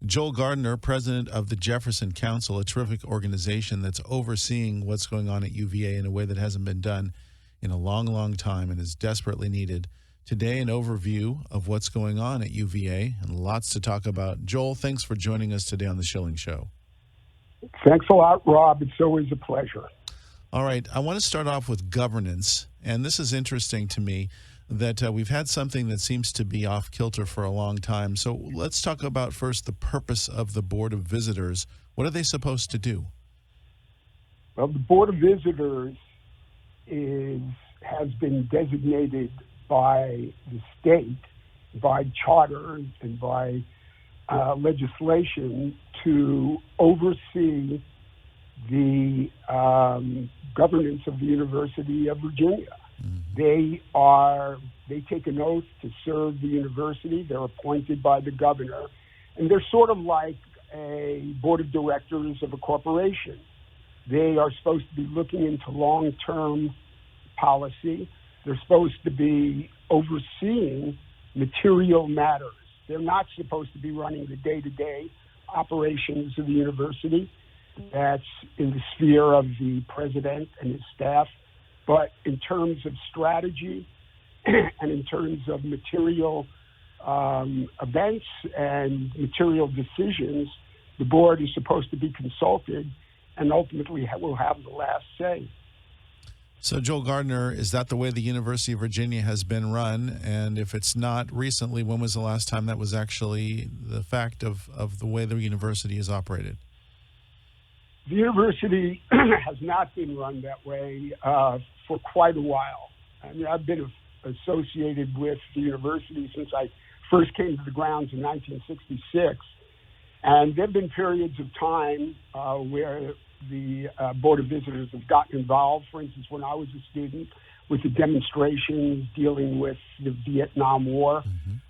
Joel Gardner, president of the Jefferson Council, a terrific organization that's overseeing what's going on at UVA in a way that hasn't been done in a long, long time and is desperately needed. Today, an overview of what's going on at UVA and lots to talk about. Joel, thanks for joining us today on the Schilling Show. Thanks a lot, Rob. It's always a pleasure. All right. I want to start off with governance, and this is interesting to me that we've had something that seems to be off kilter for a long time. So let's talk about first the purpose of the Board of Visitors. What are they supposed to do? Well, the Board of Visitors has been designated by the state, by charter and by legislation to oversee the governance of the University of Virginia. Mm-hmm. They take an oath to serve the university. They're appointed by the governor, and they're sort of like a board of directors of a corporation. They are supposed to be looking into long-term policy. They're supposed to be overseeing material matters. They're not supposed to be running the day-to-day operations of the university. That's in the sphere of the president and his staff. But in terms of strategy and in terms of material events and material decisions, the board is supposed to be consulted and ultimately will have the last say. So, Joel Gardner, is that the way the University of Virginia has been run? And if it's not recently, when was the last time that was actually the fact of the way the university is operated? The university has not been run that way for quite a while. I mean, I've been associated with the university since I first came to the grounds in 1966. And there have been periods of time where the Board of Visitors have gotten involved. For instance, when I was a student, with the demonstrations dealing with the Vietnam War,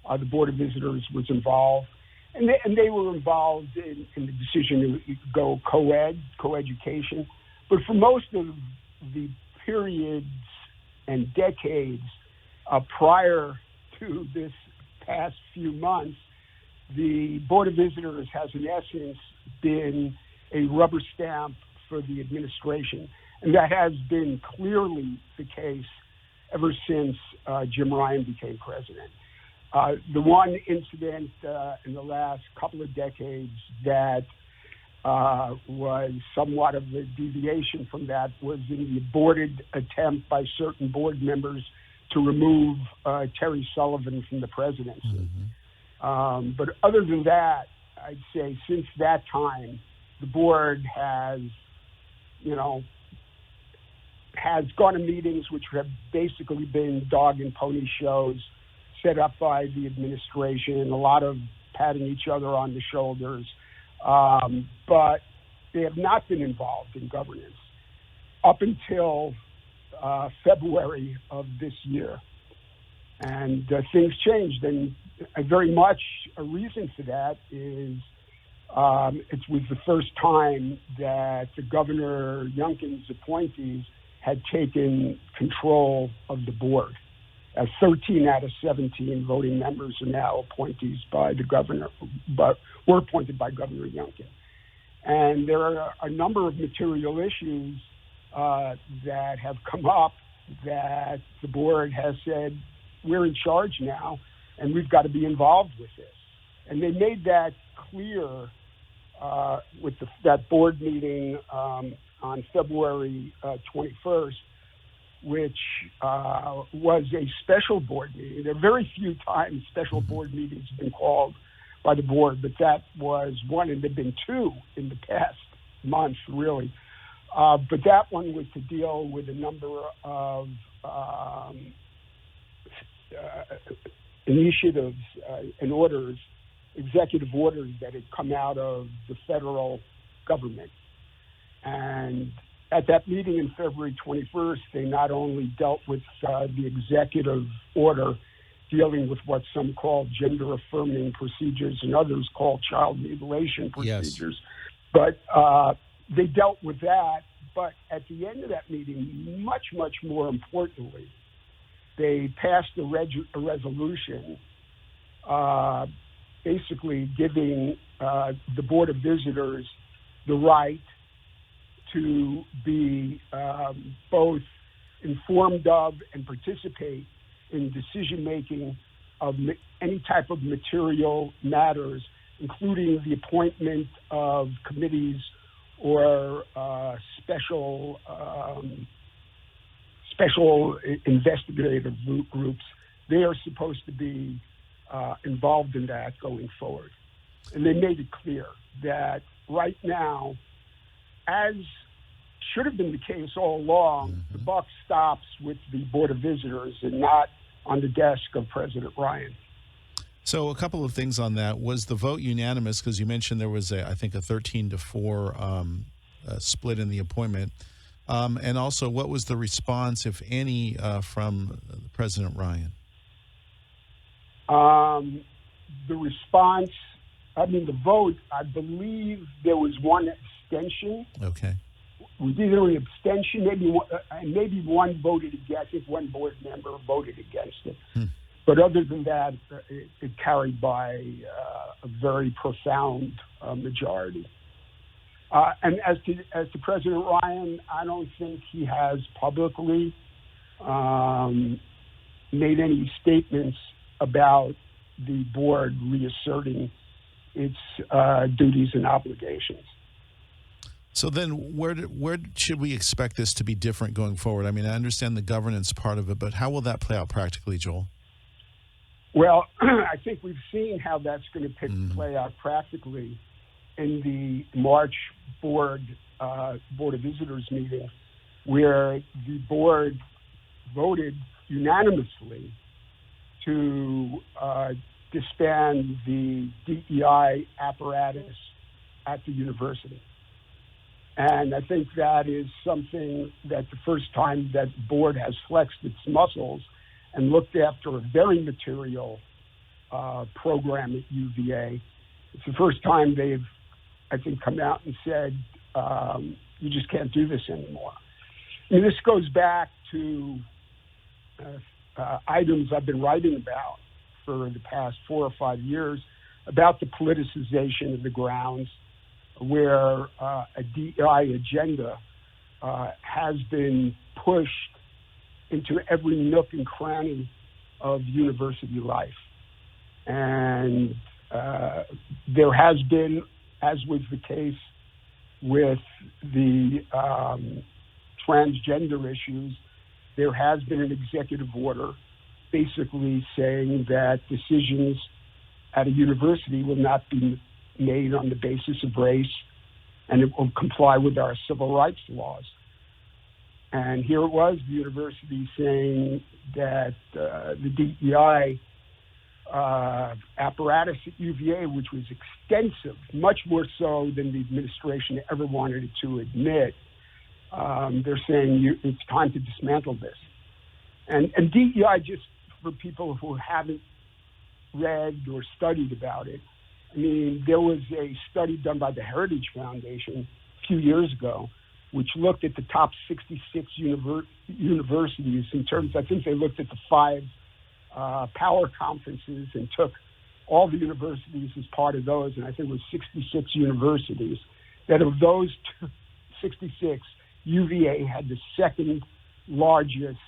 the Board of Visitors was involved. And they were involved in the decision to go coeducation. But for most of the periods and decades prior to this past few months, the Board of Visitors has in essence been a rubber stamp for the administration. And that has been clearly the case ever since Jim Ryan became president. The one incident in the last couple of decades that was somewhat of a deviation from that was in the aborted attempt by certain board members to remove Terry Sullivan from the presidency. Mm-hmm. But other than that, I'd say since that time, the board has gone to meetings which have basically been dog and pony shows set up by the administration, a lot of patting each other on the shoulders, but they have not been involved in governance up until February of this year. And things changed, and very much a reason for that is it was the first time that the Governor Youngkin's appointees had taken control of the board. 13 out of 17 voting members are now appointees by the governor, but were appointed by Governor Youngkin. And there are a number of material issues that have come up that the board has said, we're in charge now, and we've got to be involved with this. And they made that clear with that board meeting on February 21st, which was a special board meeting. There are very few times special board meetings have been called by the board, but that was one, and there have been two in the past month, really. But that one was to deal with a number of initiatives and orders, executive orders that had come out of the federal government. And at that meeting in February 21st, they not only dealt with the executive order dealing with what some call gender-affirming procedures and others call child mutilation procedures, but they dealt with that. But at the end of that meeting, much, much more importantly, they passed a resolution basically giving the Board of Visitors the right to be both informed of and participate in decision-making of any type of material matters, including the appointment of committees or special investigative groups. They are supposed to be involved in that going forward. And they made it clear that right now, as should have been the case all along, the buck stops with the Board of Visitors and not on the desk of President Ryan. So a couple of things on that. Was the vote unanimous? Because you mentioned there was, I think, a 13-4 split in the appointment. And also, what was the response, if any, from President Ryan? The response, the vote, I believe there was one abstention. Okay. Was either an abstention, maybe one voted against. I think one board member voted against it. But other than that, it carried by a very profound majority. And as to President Ryan, I don't think he has publicly made any statements about the board reasserting its duties and obligations. So then where should we expect this to be different going forward? I understand the governance part of it, but how will that play out practically, Joel? Well, I think we've seen how that's going to play out practically in the March Board of Visitors meeting, where the board voted unanimously to disband the DEI apparatus at the university. And I think that is something that the first time that the board has flexed its muscles and looked after a very material program at UVA. It's the first time they've, I think, come out and said, you just can't do this anymore. This goes back to items I've been writing about for the past 4 or 5 years about the politicization of the grounds, where a DEI agenda has been pushed into every nook and cranny of university life. And there has been, as was the case with the transgender issues, there has been an executive order basically saying that decisions at a university will not be made on the basis of race, and it will comply with our civil rights laws. And here it was, the university saying that the DEI apparatus at UVA, which was extensive, much more so than the administration ever wanted it to admit, they're saying it's time to dismantle this. And DEI, just for people who haven't read or studied about it, there was a study done by the Heritage Foundation a few years ago, which looked at the top 66 universities in terms, I think they looked at the 5 power conferences and took all the universities as part of those, and I think it was 66 universities. That of those 66, UVA had the second largest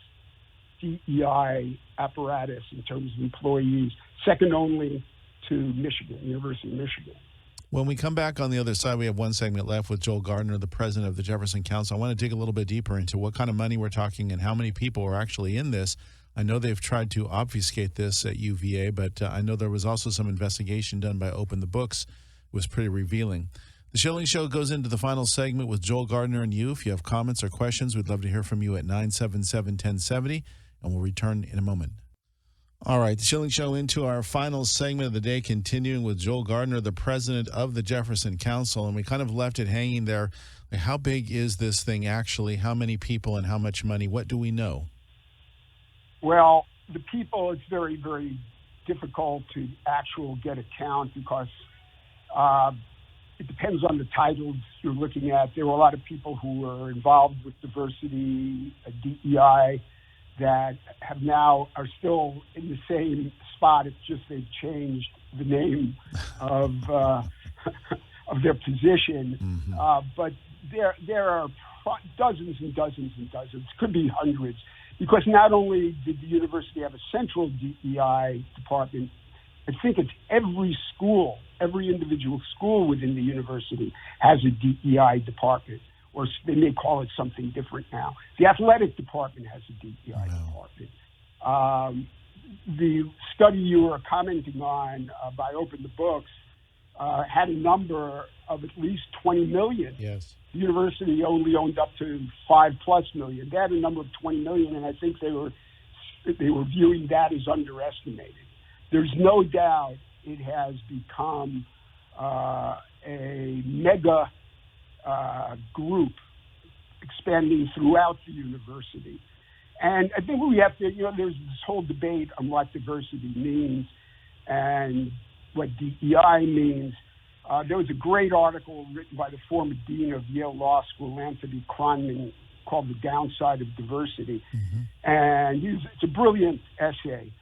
DEI apparatus in terms of employees, second only to Michigan, University of Michigan. When we come back on the other side, we have one segment left with Joel Gardner, the president of the Jefferson Council. I want to dig a little bit deeper into what kind of money we're talking and how many people are actually in this. I know they've tried to obfuscate this at UVA, but I know there was also some investigation done by Open the Books. It was pretty revealing. The Schilling Show goes into the final segment with Joel Gardner and you. If you have comments or questions, we'd love to hear from you at 977-1070, and we'll return in a moment. All right, the Schilling Show into our final segment of the day, continuing with Joel Gardner, the president of the Jefferson Council, and we kind of left it hanging there. How big is this thing actually? How many people and how much money? What do we know? Well, the people, it's very, very difficult to get a count because it depends on the titles you're looking at. There were a lot of people who were involved with diversity, DEI. that have now are still in the same spot. It's just they've changed the name of of their position. But there are dozens and dozens and dozens, could be hundreds, because not only did the university have a central DEI department, I think it's every school, every individual school within the university has a DEI department, or they may call it something different now. The athletic department has a DEI department. The study you were commenting on by Open the Books had a number of at least 20 million. Yes. The university only owned up to 5+ million. They had a number of 20 million, and I think they were viewing that as underestimated. There's no doubt it has become a mega group expanding throughout the university. And I think we have to, there's this whole debate on what diversity means and what DEI means. There was a great article written by the former dean of Yale Law School, Anthony Kronman, called The Downside of Diversity. And it's a brilliant essay.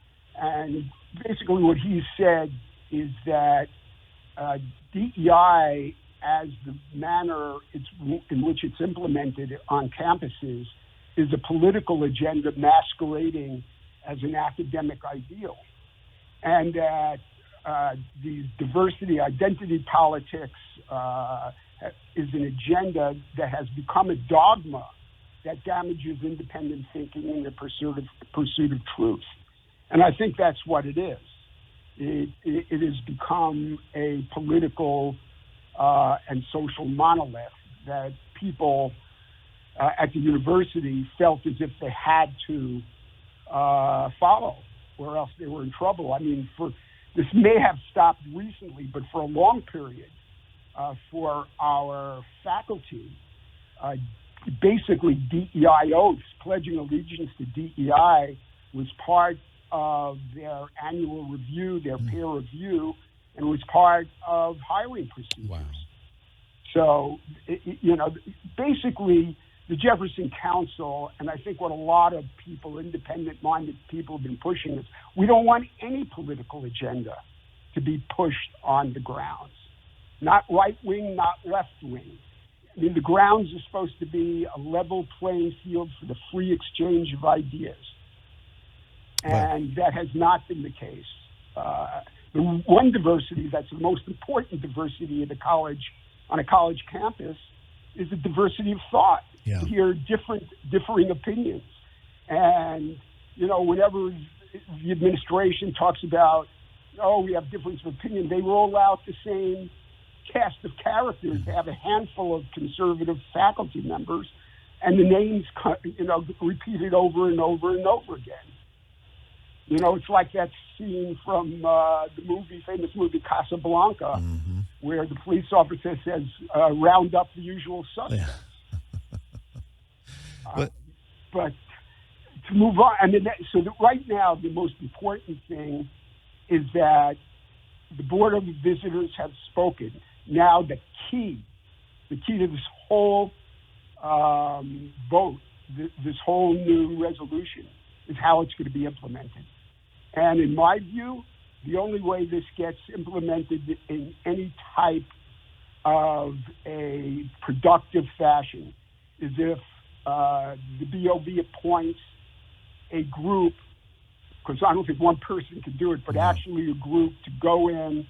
And basically what he said is that DEI, as the manner in which it's implemented on campuses, is a political agenda masquerading as an academic ideal. And that the diversity, identity politics is an agenda that has become a dogma that damages independent thinking and the pursuit of truth. And I think that's what it is. It has become a political and social monolith that people at the university felt as if they had to follow, or else they were in trouble. I mean, this may have stopped recently, but for a long period, for our faculty, basically DEI oaths, pledging allegiance to DEI, was part of their annual review, their peer review, and was part of hiring procedures. Wow. So, basically, the Jefferson Council, and I think what a lot of people, independent-minded people, have been pushing is, we don't want any political agenda to be pushed on the grounds. Not right-wing, not left-wing. I mean, the grounds are supposed to be a level playing field for the free exchange of ideas. And that has not been the case. The one diversity that's the most important diversity at on a college campus is the diversity of thought. Yeah. To hear differing opinions. And, whenever the administration talks about, we have difference of opinion, they roll out the same cast of characters. They have a handful of conservative faculty members, and the names, repeated over and over and over again. It's like that scene from the famous movie Casablanca, where the police officer says, round up the usual suspects. Yeah. But to move on, right now, the most important thing is that the Board of Visitors have spoken. Now the key to this whole vote, this whole new resolution, is how it's going to be implemented. And in my view, the only way this gets implemented in any type of a productive fashion is if the BOV appoints a group, because I don't think one person can do it, but actually a group to go in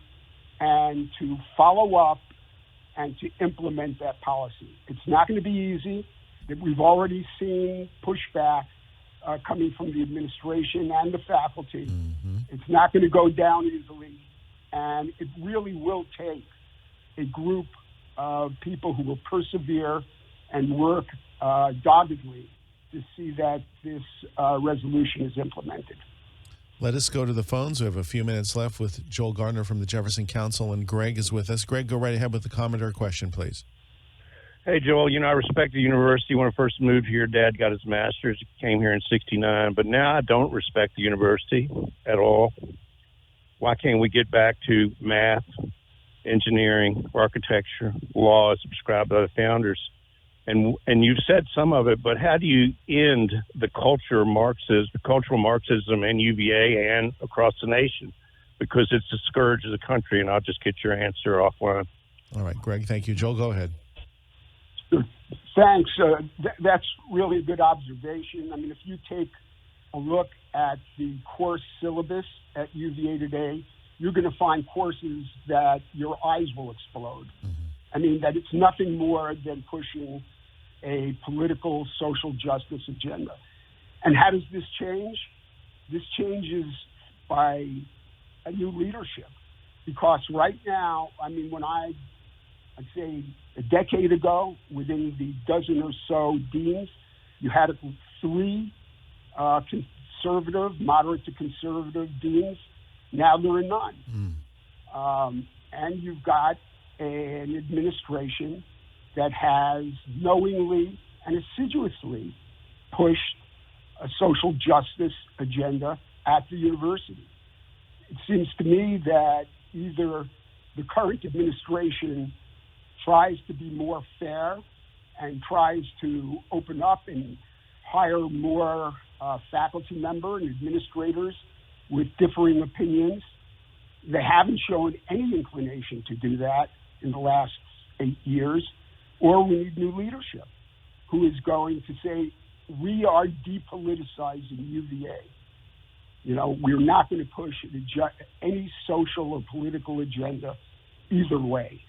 and to follow up and to implement that policy. It's not going to be easy. We've already seen pushback coming from the administration and the faculty. It's not going to go down easily, and it really will take a group of people who will persevere and work doggedly to see that this resolution is implemented. Let us go to the phones. We have a few minutes left with Joel Gardner from the Jefferson Council, and Greg is with us. Greg, go right ahead with the comment or question, please. Hey, Joel, I respect the university. When I first moved here, Dad got his master's, came here in 1969, but now I don't respect the university at all. Why can't we get back to math, engineering, architecture, law as prescribed by the founders? And you've said some of it, but how do you end the cultural Marxism in UVA and across the nation? Because it's the scourge of the country, and I'll just get your answer offline. All right, Greg, thank you. Joel, go ahead. Thanks. That's really a good observation. I mean, if you take a look at the course syllabus at UVA today, you're going to find courses that your eyes will explode. Mm-hmm. I mean, that it's nothing more than pushing a political social justice agenda. And how does this change? This changes by a new leadership. Because right now, I mean, when I'd say a decade ago, within the dozen or so deans, you had 3 conservative, moderate to conservative deans. Now there are none. And you've got an administration that has knowingly and assiduously pushed a social justice agenda at the university. It seems to me that either the current administration tries to be more fair and tries to open up and hire more faculty members and administrators with differing opinions. They haven't shown any inclination to do that in the last 8 years, or we need new leadership who is going to say, we are depoliticizing UVA. You know, we're not going to push any social or political agenda either way.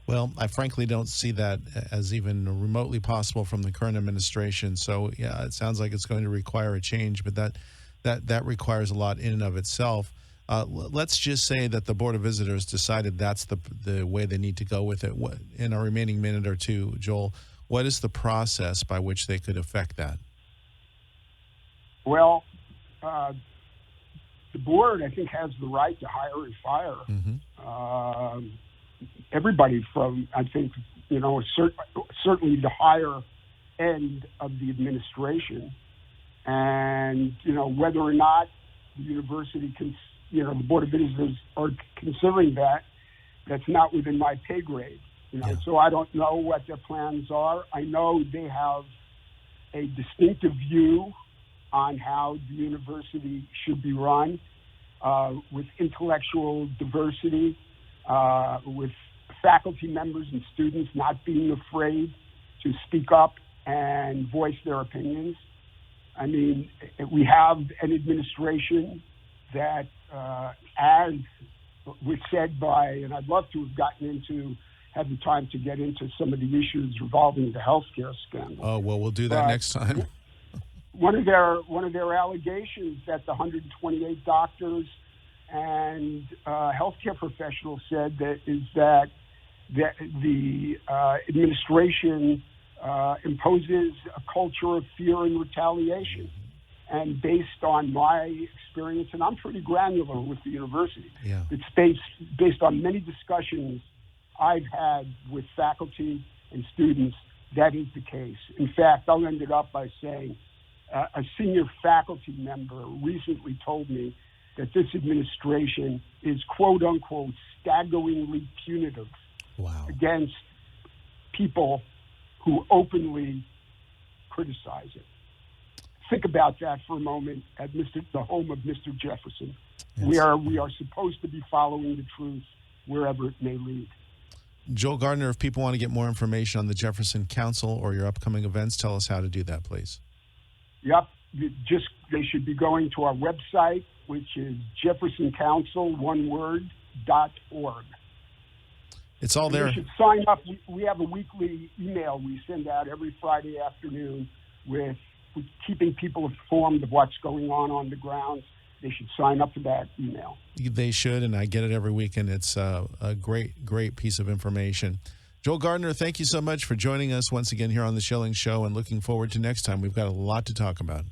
Well, I frankly don't see that as even remotely possible from the current administration. So, yeah, it sounds like it's going to require a change, but that requires a lot in and of itself. Let's just say that the Board of Visitors decided that's the way they need to go with it. In our remaining minute or two, Joel, what is the process by which they could affect that? Well, the board, I think, has the right to hire and fire. Mm-hmm. Everybody from, I think, you know, certainly the higher end of the administration. And, you know, whether or not the university can, you know, the Board of Visitors are considering that, that's not within my pay grade. You know, so I don't know what their plans are. I know they have a distinctive view on how the university should be run, with intellectual diversity, with faculty members and students not being afraid to speak up and voice their opinions. I mean, we have an administration that, as was said by, and I'd love to have had the time to get into some of the issues revolving the healthcare scandal. Oh, well, we'll do that next time. One of their allegations that the 128 doctors and healthcare professionals said that the administration imposes a culture of fear and retaliation. And based on my experience, and I'm pretty granular with the university, it's based on many discussions I've had with faculty and students, that is the case. In fact, I'll end it up by saying a senior faculty member recently told me that this administration is, quote unquote, staggeringly punitive against people who openly criticize it. Think about that for a moment at the home of Mr. Jefferson, where we are supposed to be following the truth wherever it may lead. Joel Gardner, if people want to get more information on the Jefferson Council or your upcoming events, tell us how to do that, please. Yep. They should be going to our website, which is jeffersoncouncil.org. It's all there. You should sign up. We have a weekly email we send out every Friday afternoon with keeping people informed of what's going on the ground. They should sign up for that email. They should, and I get it every week, and it's a great piece of information. Joel Gardner, thank you so much for joining us once again here on the Schilling Show, and looking forward to next time. We've got a lot to talk about.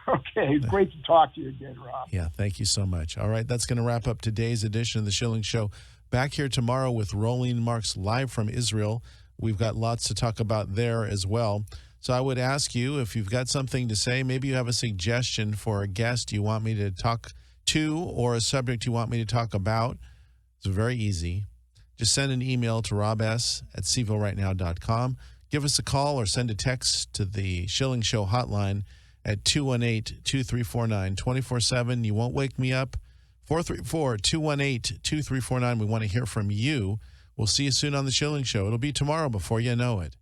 Okay, great to talk to you again, Rob. Yeah, thank you so much. All right, that's going to wrap up today's edition of the Schilling Show. Back here tomorrow with Rolling Marks live from Israel. We've got lots to talk about there as well. So I would ask you, if you've got something to say, maybe you have a suggestion for a guest you want me to talk to or a subject you want me to talk about. It's very easy. just send an email to robs@cvillrightnow.com. Give us a call or send a text to the Schilling Show hotline at 218-2349 24/7. You won't wake me up. 434-218-2349. We want to hear from you. We'll see you soon on the Schilling Show. It'll be tomorrow before you know it.